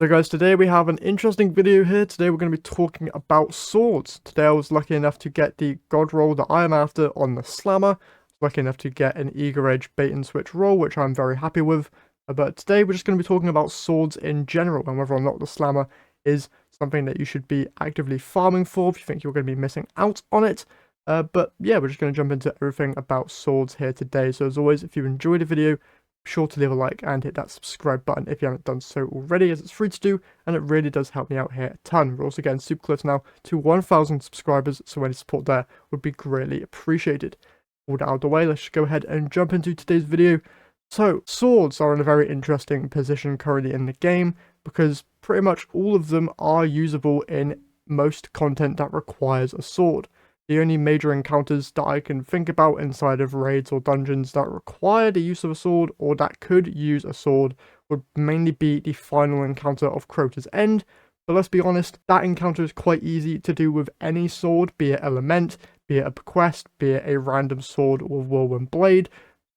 So guys, today we have an interesting video here. Today we're going to be talking about swords. Today I was lucky enough to get the god roll that I am after on the Slammer. I was lucky enough to get an Eager Edge bait and switch roll, which I'm very happy with. But today we're just going to be talking about swords in general and whether or not the Slammer is something that you should be actively farming for if you think you're going to be missing out on it. But yeah, we're just going to jump into everything about swords here today. So as always, if you enjoyed the video, be sure to leave a like and hit that subscribe button if you haven't done so already, as it's free to do and it really does help me out here a ton. We're also getting super close now to 1,000 subscribers, so any support there would be greatly appreciated. All that out of the way, let's just go ahead and jump into today's video. So, swords are in a very interesting position currently in the game because pretty much all of them are usable in most content that requires a sword. The only major encounters that I can think about inside of raids or dungeons that require the use of a sword or that could use a sword would mainly be the final encounter of Crota's End. But let's be honest, that encounter is quite easy to do with any sword, be it Element, be it a Bequest, be it a random sword or Whirlwind Blade.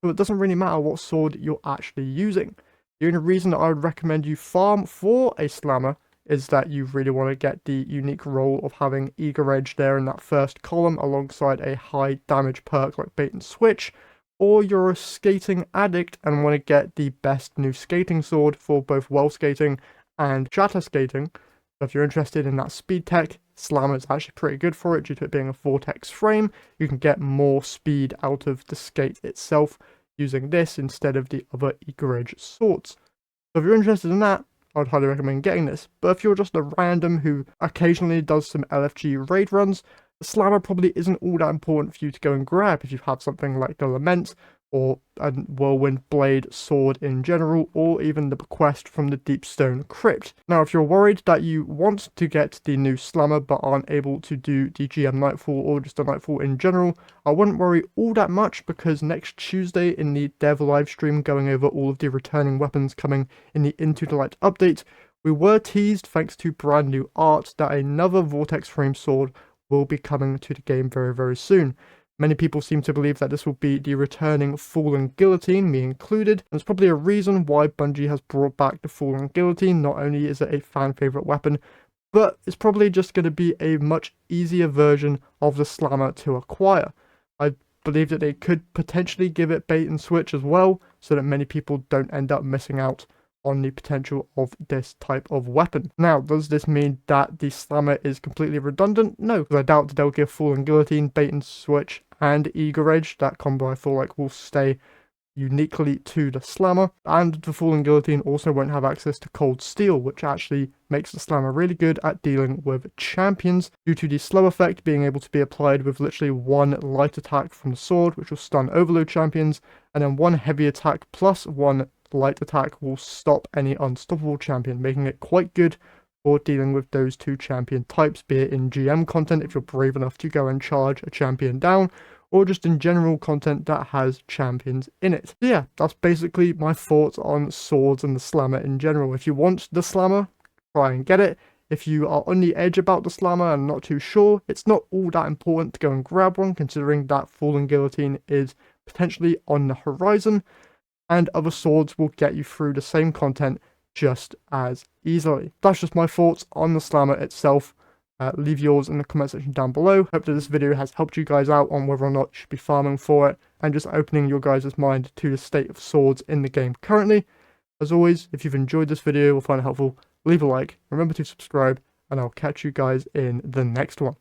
So it doesn't really matter what sword you're actually using. The only reason that I would recommend you farm for a Slammer is that you really want to get the unique role of having Eager Edge there in that first column alongside a high damage perk like Bait and Switch, or you're a skating addict and want to get the best new skating sword for both well skating and shatter skating. So if you're interested in that speed tech, Slammer is actually pretty good for it due to it being a vortex frame. You can get more speed out of the skate itself using this instead of the other Eager Edge swords. So if you're interested in that, I would highly recommend getting this. But if you're just a random who occasionally does some LFG raid runs, the Slammer probably isn't all that important for you to go and grab if you have something like the Lament or a Whirlwind Blade sword in general, or even the Bequest from the Deepstone Crypt. Now, if you're worried that you want to get the new Slammer but aren't able to do the GM Nightfall or just the Nightfall in general, I wouldn't worry all that much because next Tuesday in the dev livestream going over all of the returning weapons coming in the Into the Light update, we were teased, thanks to brand new art, that another Vortex Frame sword will be coming to the game very, very soon. Many people seem to believe that this will be the returning Fallen Guillotine, me included. And there's probably a reason why Bungie has brought back the Fallen Guillotine. Not only is it a fan favourite weapon, but it's probably just going to be a much easier version of the Slammer to acquire. I believe that they could potentially give it bait and switch as well, so that many people don't end up missing out on the potential of this type of weapon. Now, does this mean that the Slammer is completely redundant? No, because I doubt that they'll give Fallen Guillotine, Bait and Switch, and Eager Edge. That combo I feel like will stay uniquely to the Slammer, and the Fallen Guillotine also won't have access to Cold Steel, which actually makes the Slammer really good at dealing with champions due to the slow effect being able to be applied with literally one light attack from the sword, which will stun overload champions, and then one heavy attack plus one light attack will stop any unstoppable champion, making it quite good for dealing with those two champion types, be it in GM content if you're brave enough to go and charge a champion down, or just in general content that has champions in it. So yeah, that's basically my thoughts on swords and the Slammer in general. If you want the Slammer, try and get it. If you are on the edge about the Slammer and not too sure, it's not all that important to go and grab one, considering that Fallen Guillotine is potentially on the horizon, and other swords will get you through the same content just as easily. That's just my thoughts on the Slammer itself. Leave yours in the comment section down below. Hope that this video has helped you guys out on whether or not you should be farming for it, and just opening your guys' mind to the state of swords in the game currently. As always, if you've enjoyed this video or find it helpful, leave a like, remember to subscribe, and I'll catch you guys in the next one.